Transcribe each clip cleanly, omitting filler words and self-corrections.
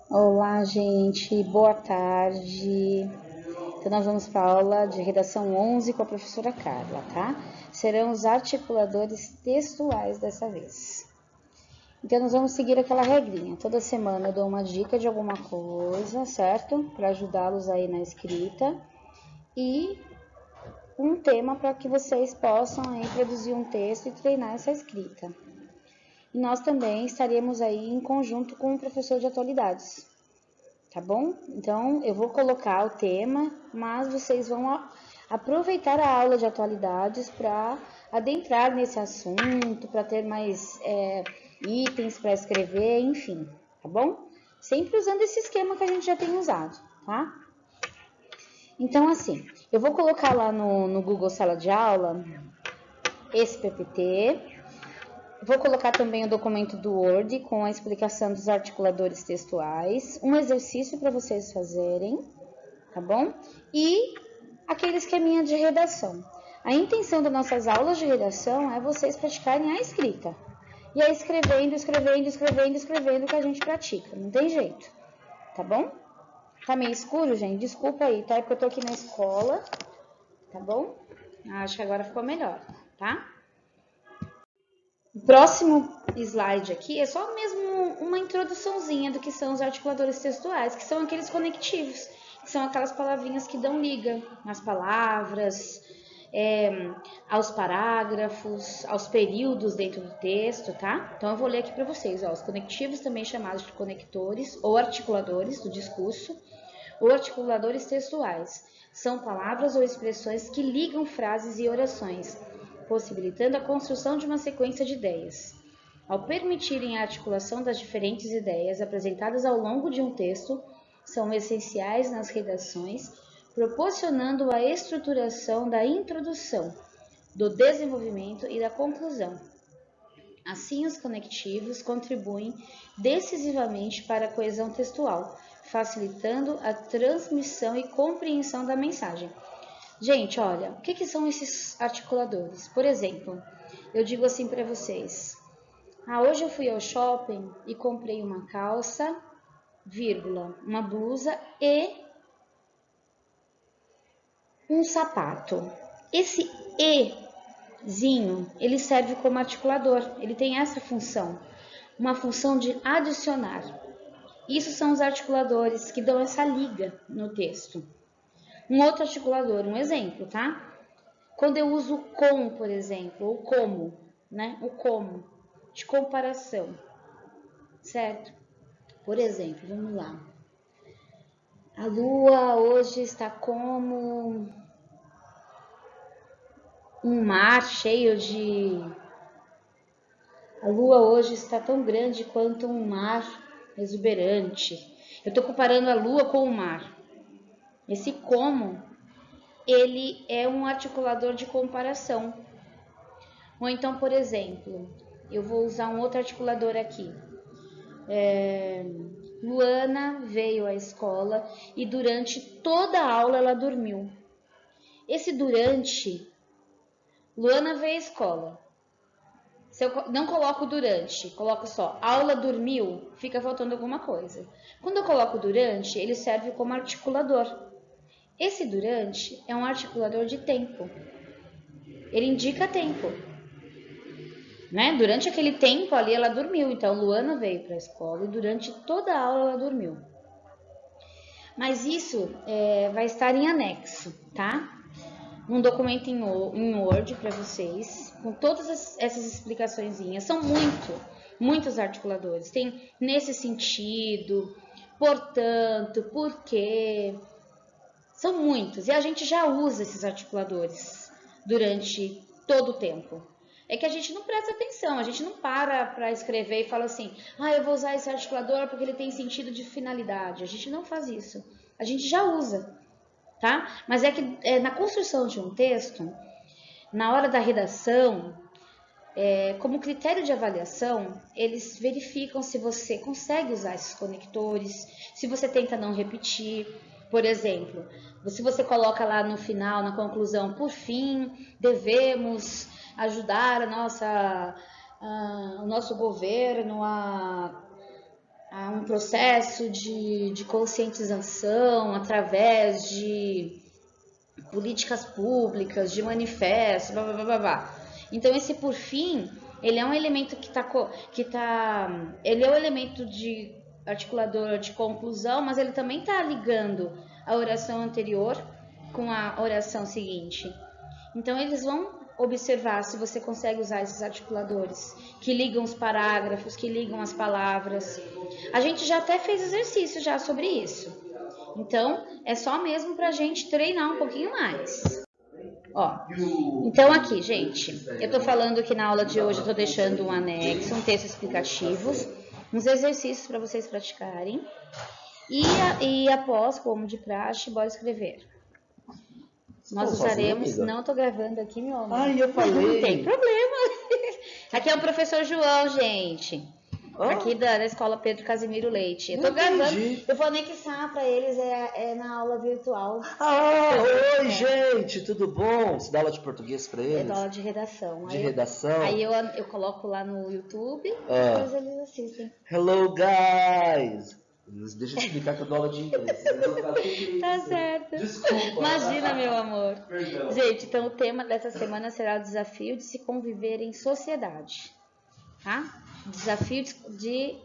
Olá, gente, boa tarde. Então, nós vamos para a aula de redação 11 com a professora Carla, tá? Serão os articuladores textuais dessa vez. Então, nós vamos seguir aquela regrinha. Toda semana eu dou uma dica de alguma coisa, certo? Para ajudá-los aí na escrita. E um tema para que vocês possam aí produzir um texto e treinar essa escrita. E nós também estaremos aí em conjunto com o professor de atualidades. Tá bom? Então, eu vou colocar o tema, mas vocês vão aproveitar a aula de atualidades para adentrar nesse assunto, para ter mais itens para escrever, enfim, tá bom? Sempre usando esse esquema que a gente já tem usado, tá? Então, assim, eu vou colocar lá no Google Sala de Aula esse PPT. Vou colocar também o documento do Word com a explicação dos articuladores textuais, um exercício para vocês fazerem, tá bom? E aquele esqueminha de redação. A intenção das nossas aulas de redação é vocês praticarem a escrita. E aí escrevendo que a gente pratica, não tem jeito, tá bom? Tá meio escuro, gente? Desculpa aí, tá? É porque eu tô aqui na escola, tá bom? Acho que agora ficou melhor, tá? O próximo slide aqui é só mesmo uma introduçãozinha do que são os articuladores textuais, que são aqueles conectivos, que são aquelas palavrinhas que dão liga nas palavras, aos parágrafos, aos períodos dentro do texto, tá? Então eu vou ler aqui para vocês, ó, os conectivos, também chamados de conectores ou articuladores do discurso, ou articuladores textuais. São palavras ou expressões que ligam frases e orações, possibilitando a construção de uma sequência de ideias. Ao permitirem a articulação das diferentes ideias apresentadas ao longo de um texto, são essenciais nas redações, proporcionando a estruturação da introdução, do desenvolvimento e da conclusão. Assim, os conectivos contribuem decisivamente para a coesão textual, facilitando a transmissão e compreensão da mensagem. Gente, olha, o que são esses articuladores? Por exemplo, eu digo assim para vocês: hoje eu fui ao shopping e comprei uma calça, vírgula, uma blusa e um sapato. Esse ezinho, ele serve como articulador, ele tem essa função, uma função de adicionar. Isso são os articuladores que dão essa liga no texto. Um outro articulador, um exemplo, tá? Quando eu uso com, por exemplo, ou como, né? O como, de comparação, certo? Por exemplo, vamos lá. A lua hoje está como um mar cheio de... A lua hoje está tão grande quanto um mar exuberante. Eu estou comparando a lua com o mar. Esse como, ele é um articulador de comparação. Ou então, por exemplo, eu vou usar um outro articulador aqui. Luana veio à escola e durante toda a aula ela dormiu. Esse durante, Luana veio à escola. Se eu não coloco durante, coloco só aula dormiu, fica faltando alguma coisa. Quando eu coloco durante, ele serve como articulador. Esse durante é um articulador de tempo. Ele indica tempo. Né? Durante aquele tempo ali ela dormiu, então Luana veio para a escola e durante toda a aula ela dormiu. Mas isso vai estar em anexo, tá? Um documento em Word para vocês, com todas essas explicaçõezinhas. São muitos articuladores. Tem nesse sentido, portanto, porque. São muitos. E a gente já usa esses articuladores durante todo o tempo. É que a gente não presta atenção, a gente não para escrever e fala assim, eu vou usar esse articulador porque ele tem sentido de finalidade. A gente não faz isso. A gente já usa, tá? Mas é que na construção de um texto, na hora da redação, como critério de avaliação, eles verificam se você consegue usar esses conectores, se você tenta não repetir. Por exemplo, se você coloca lá no final, na conclusão, por fim, devemos ajudar o nosso governo a um processo de conscientização através de políticas públicas, de manifestos, blá, blá, blá, blá, blá. Então, esse por fim, ele é um elemento ele é um elemento de articulador de conclusão, mas ele também está ligando a oração anterior com a oração seguinte. Então, eles vão observar se você consegue usar esses articuladores que ligam os parágrafos, que ligam as palavras. A gente já até fez exercício já sobre isso. Então, é só mesmo para a gente treinar um pouquinho mais. Ó, então aqui, gente, eu tô falando que na aula de hoje eu tô deixando um anexo, um texto explicativo, uns exercícios para vocês praticarem. E após, como de praxe, bora escrever. Nós usaremos... Não tô gravando aqui, meu amor. Ai, eu falei. Não tem problema. Aqui é o professor João, gente. Aqui da Escola Pedro Casimiro Leite. Eu tô gravando. Eu vou anexar para eles, na aula virtual. Oi, gente, tudo bom? Você dá aula de português para eles? É da aula de redação. Redação? Aí eu coloco lá no YouTube e depois eles assistem. Hello, guys! Deixa eu explicar que eu dou aula de inglês. Tá certo. Desculpa. Imagina, meu amor. Perdão. Gente, então o tema dessa semana será o desafio de se conviver em sociedade. Tá? Desafio de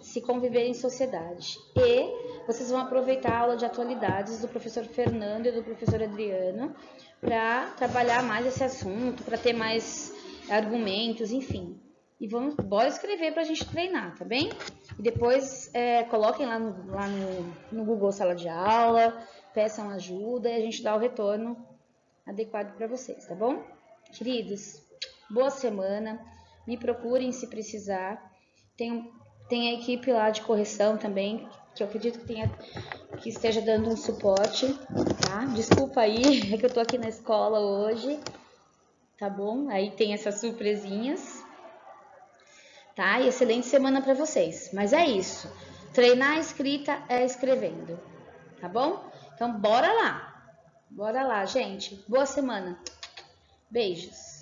se conviver em sociedade. E vocês vão aproveitar a aula de atualidades do professor Fernando e do professor Adriano para trabalhar mais esse assunto, para ter mais argumentos, enfim. E bora escrever para a gente treinar, tá bem? E depois coloquem lá no Google Sala de Aula, peçam ajuda e a gente dá o retorno adequado para vocês, tá bom? Queridos, boa semana. Me procurem se precisar. Tem a equipe lá de correção também, que eu acredito que esteja dando um suporte, tá? Desculpa aí, é que eu tô aqui na escola hoje, tá bom? Aí tem essas surpresinhas, tá? E excelente semana para vocês. Mas é isso. Treinar a escrita é escrevendo, tá bom? Então, bora lá. Bora lá, gente. Boa semana. Beijos.